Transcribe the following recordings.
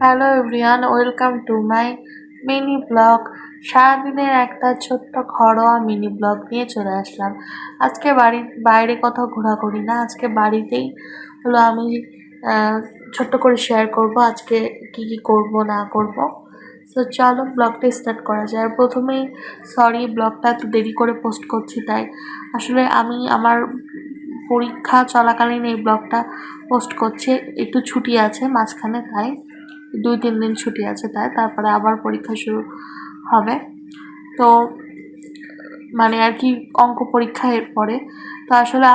Hello everyone, welcome to my mini blog. সারাদিনের একটা ছোট্ট ঘরোয়া মিনি ব্লগ নিয়ে চলে আসলাম। আজকে বাইরে কোথাও ঘোরাঘুরি না, আজকে বাড়িতেই হলো আমি ছোট্ট করে শেয়ার করব আজকে কি কি করব না করব। তো চলো ব্লগটা স্টার্ট করা যায়। আর প্রথমেই সরি, ব্লগটা একটু দেরি করে পোস্ট করছি, তাই আসলে আমি আমার পরীক্ষা চলাকালীন এই ব্লগটা পোস্ট করছি। একটু ছুটি আছে মাঝখানে, তাই 2-3 দিন ছুটি আছে, তাই তারপরে আবার পরীক্ষা শুরু হবে। তো মানে আর কি অঙ্ক পরীক্ষা এরপরে। তো আসলে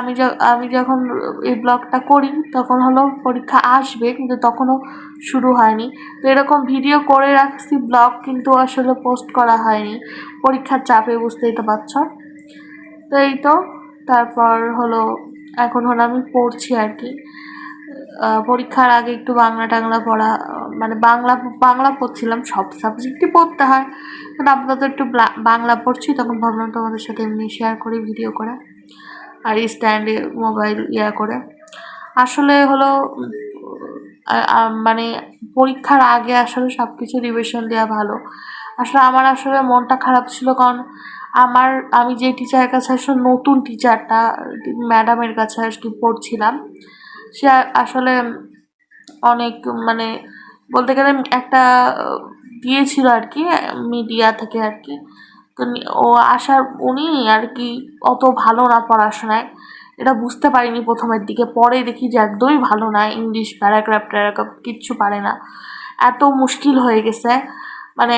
আমি যখন এই ব্লগটা করি তখন হলো পরীক্ষা আসবে, কিন্তু তখনও শুরু হয়নি। তো এরকম ভিডিও করে রাখছি ব্লগ, কিন্তু আসলে পোস্ট করা হয়নি পরীক্ষার চাপে, বুঝতেই তো পারছ। তো এই তো তারপর হলো এখন হলো আমি পড়ছি আর কি। পরীক্ষার আগে একটু বাংলা টাংলা পড়া, মানে বাংলা পড়ছিলাম, সব সাবজেক্টই পড়তে হয়, কিন্তু আপাতত একটু বাংলা পড়ছি। তখন ভাবলাম তোমাদের সাথে এমনি শেয়ার করি ভিডিও করে, আর স্ট্যান্ডে মোবাইল করে। আসলে হলো মানে পরীক্ষার আগে আসলে সব কিছু রিভিশন দেওয়া ভালো। আসলে আমার আসলে মনটা খারাপ ছিল, কারণ আমি যে টিচারের কাছে আসলে নতুন টিচারটা ম্যাডামের কাছে আর কি পড়ছিলাম, সে আসলে অনেক মানে বলতে গেলে একটা দিয়েছিল আর কি মিডিয়া থেকে আর কি। তো ও আসার উনি আর কি অত ভালো না পড়াশোনায়, এটা বুঝতে পারিনি প্রথমের দিকে। পরে দেখি যে একদমই ভালো না, ইংলিশ প্যারাগ্রাফ কিচ্ছু পারে না, এত মুশকিল হয়ে গেছে। মানে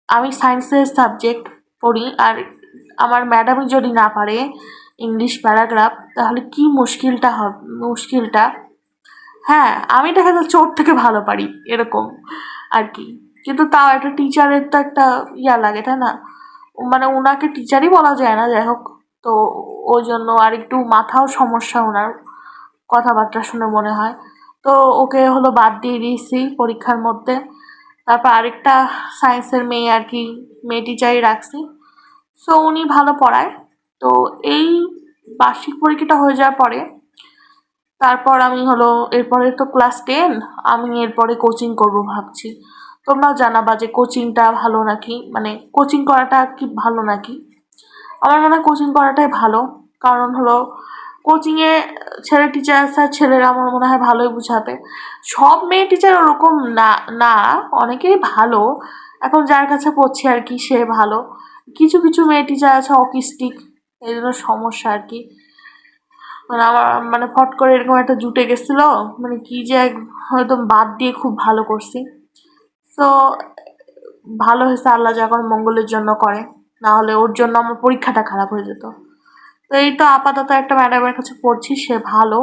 আমি সায়েন্সের সাবজেক্ট পড়ি, আর আমার ম্যাডামই যদি না পারে ইংলিশ প্যারাগ্রাফ, তাহলে কি মুশকিলটা। হ্যাঁ, আমি দেখা যাচ্ছে ওর থেকে ভালো পারি এরকম আর কি। কিন্তু তাও একটা টিচারের তো একটা লাগে, তাই না? মানে ওনাকে টিচারই বলা যায় না, যাই হোক। তো ওই জন্য আর একটু মাথাও সমস্যা ওনার, কথাবার্তা শুনে মনে হয়। তো ওকে হলো বাদ দিয়ে দিয়েছি পরীক্ষার মধ্যে। তারপর আরেকটা সায়েন্সের মেয়ে আর কি, মেয়ে টিচারই রাখছি। সো উনি ভালো পড়ায়। তো এই বার্ষিক পরীক্ষাটা হয়ে যাওয়ার পরে তারপর আমি হলো এরপরে তো ক্লাস 10, আমি এরপরে কোচিং করব ভাবছি। তোমরাও জানাবা যে কোচিংটা ভালো নাকি, মানে কোচিং করাটা কি ভালো নাকি। আমার মনে হয় কোচিং করাটাই ভালো, কারণ হলো কোচিংয়ে ছেলে টিচার আছে, আর ছেলেরা আমার মনে হয় ভালোই বুঝাবে। সব মেয়ে টিচার ওরকম না না, অনেকেই ভালো। এখন যার কাছে পড়ছি আর কি সে ভালো। কিছু কিছু মেয়ে টিচার আছে অটিস্টিক, এই জন্য সমস্যা আর কি। মানে আমার মানে ফট করে এরকম একটা জুটে গেছিল, মানে কি যে হয়তো বাদ দিয়ে খুব ভালো করছি। তো ভালো হয়েছে, আল্লাহ যখন মঙ্গলের জন্য করে, না হলে ওর জন্য আমার পরীক্ষাটা খারাপ হয়ে যেত। তো এই তো আপাতত একটা ম্যাডামের কাছে পড়ছি, সে ভালো।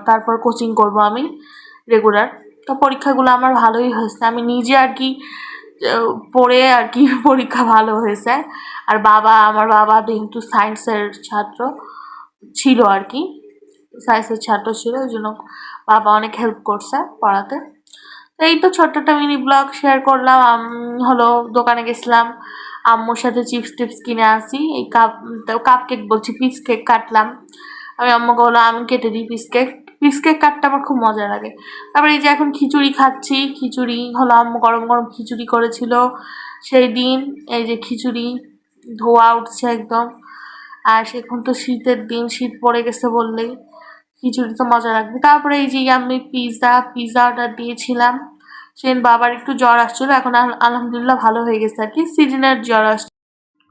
তারপর কোচিং করব আমি রেগুলার। তো পরীক্ষাগুলো আমার ভালোই হয়েছে, আমি নিজে আর কি পড়ে আর কি পরীক্ষা ভালো হয়েছে। আর আমার বাবা কিন্তু সায়েন্সের ছাত্র ছিল আর কি, সায়েন্সের ছাত্র ছিল, ওই জন্য বাবা অনেক হেল্প করছে পড়াতে। তো এই তো ছোট্ট একটা মিনি ব্লগ শেয়ার করলাম। হলো দোকানে গেছিলাম, আম্মুর সাথে চিপস টিপস কিনে আসি। এই কাপ কেক বলছি, পিস কেক কাটলাম। আমি আম্মুকে বললাম আমি কেটে দিই পিস কেক কাটতে আমার খুব মজা লাগে। তারপরে এই যে এখন খিচুড়ি খাচ্ছি, খিচুড়ি হলো আম্মু গরম গরম খিচুড়ি করেছিল সেই দিন। এই যে খিচুড়ি ধোয়া উঠছে একদম। আর এখন তো শীতের দিন, শীত পড়ে গেছে বললেই, খিচুড়ি তো মজা লাগবে। তারপরে এই যে আমি পিৎজা অর্ডার দিয়েছিলাম। সেদিন বাবার একটু জ্বর আসছিল, এখন আলহামদুলিল্লাহ ভালো হয়ে গেছে আর কি, সিজনের জ্বর আসছে,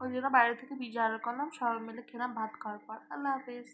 ওই জন্য বাইরে থেকে পিৎজা অর্ডার করলাম। সবাই মিলে খেলাম ভাত খাওয়ার পর। আল্লাহ হাফেজ।